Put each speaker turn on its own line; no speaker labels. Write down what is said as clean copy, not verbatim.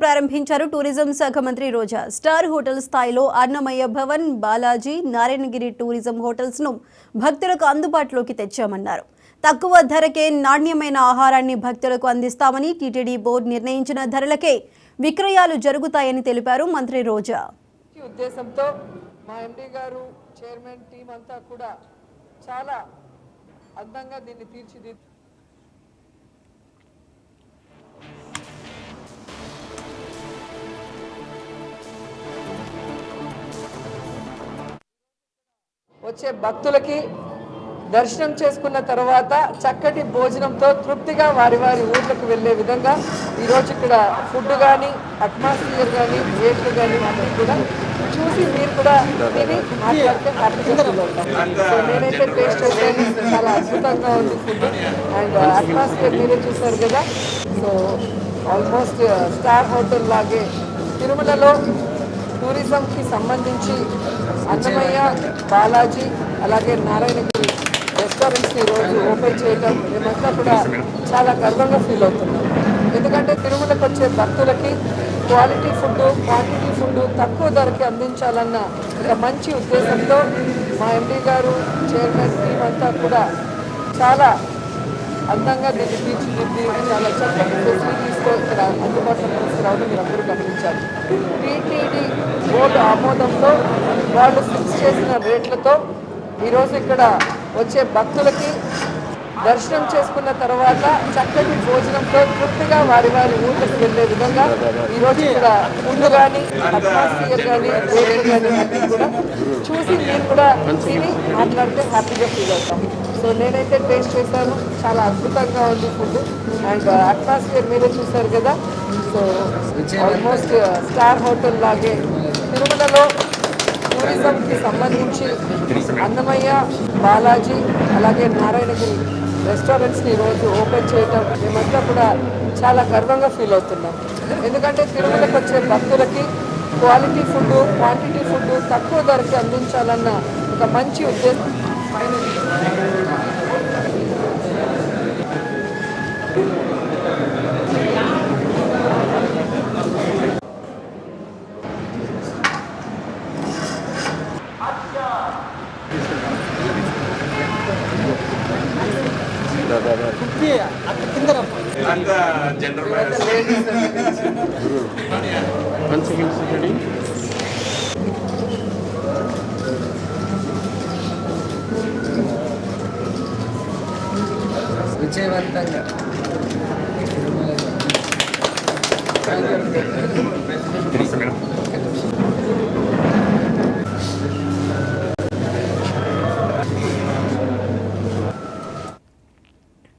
ప్రారంభించారు టూరిజం శాఖ మంత్రి రోజా. స్టార్ హోటల్ స్థాయిలో అన్నమయ్య భవన్, బాలాజీ, నారాయణగిరి టూరిజం హోటల్స్ ను భక్తులకు అందుబాటులోకి తెచ్చామన్నారు. తక్కువ ధరకే నాణ్యమైన ఆహారాన్ని భక్తులకు అందిస్తామని, టీటీడీ బోర్డు నిర్ణయించిన ధరలకే విక్రయాలు జరుగుతాయని తెలిపారు మంత్రి రోజా.
ఉద్దేశంతో మా ఎండీ గారు, చైర్మన్ టీం అంతా కూడా చాలా అందంగా దీన్ని తీర్చిదిద్దారు. వచ్చే భక్తులకి దర్శనం చేసుకున్న తర్వాత చక్కటి భోజనంతో తృప్తిగా వారి వారి ఊర్లకు వెళ్ళే విధంగా ఈరోజు ఇక్కడ ఫుడ్ కానీ, అట్మాస్ఫియర్ కానీ, రేట్లు కానీ అన్నీ కూడా చూసి మీరు కూడా తిని మాట్లాడితే హ్యాపీగా ఫీల్ అవుతాం. సో నేనైతే టేస్ట్ చేశాను, చాలా అద్భుతంగా ఉంది ఫుడ్ అండ్ అట్మాస్ఫియర్ మీరే చూసారు కదా. సో ఆల్మోస్ట్ స్టార్ హోటల్ లాగే తిరుమలలో టూరిజంకి సంబంధించి అన్నమయ్య, బాలాజీ అలాగే నారాయణగిరి రెస్టారెంట్స్ని ఈరోజు ఓపెన్ చేయడం మేమంతా కూడా చాలా గర్వంగా ఫీల్ అవుతున్నాం. ఎందుకంటే తిరుమలకు వచ్చే భక్తులకి క్వాలిటీ ఫుడ్, క్వాంటిటీ ఫుడ్ తక్కువ ధరకి అందించాలన్న ఒక మంచి ఉద్దేశంతో మా ఎండీ గారు, చైర్మన్ టీం అంతా కూడా చాలా అందంగా దీన్ని తీర్చిదిద్ది చాలా చక్కటి ఫెసిలిటీస్తో ఇక్కడ అందుబాటులో తీసుకురావడం మీరు అందరూ గమనించాలి. టీటీడీ బోర్డు ఆమోదంతో వాళ్ళు ఫిక్స్ చేసిన రేట్లతో ఈరోజు ఇక్కడ వచ్చే భక్తులకి దర్శనం చేసుకున్న తర్వాత చక్కటి భోజనంతో తృప్తిగా వారి వారి ఊళ్ళకి వెళ్ళే విధంగా ఈరోజు ఇక్కడ ఫుడ్ కానీ, అట్మాస్ఫియర్ కానీ, రేట్లు కానీ అన్నీ కూడా చూసి మీరు కూడా తిని మాట్లాడితే హ్యాపీగా ఫీల్ అవుతాం. సో నేనైతే టేస్ట్ చేశాను, చాలా అద్భుతంగా ఉంది ఫుడ్ అండ్ అట్మాస్ఫియర్ మీరే చూసారు కదా. సో ఆల్మోస్ట్ స్టార్ హోటల్ లాగే తిరుమలలో టూరిజంకి సంబంధించి అన్నమయ్య, బాలాజీ అలాగే నారాయణగిరి రెస్టారెంట్స్ని ఈరోజు ఓపెన్ చేయటం మేమంతా కూడా చాలా గర్వంగా ఫీల్ అవుతున్నాం. ఎందుకంటే తిరుమలకు వచ్చే భక్తులకి క్వాలిటీ ఫుడ్, క్వాంటిటీ ఫుడ్ తక్కువ ధరకి అందించాలన్న ఒక మంచి ఉద్దేశం.
విజయవంతంగా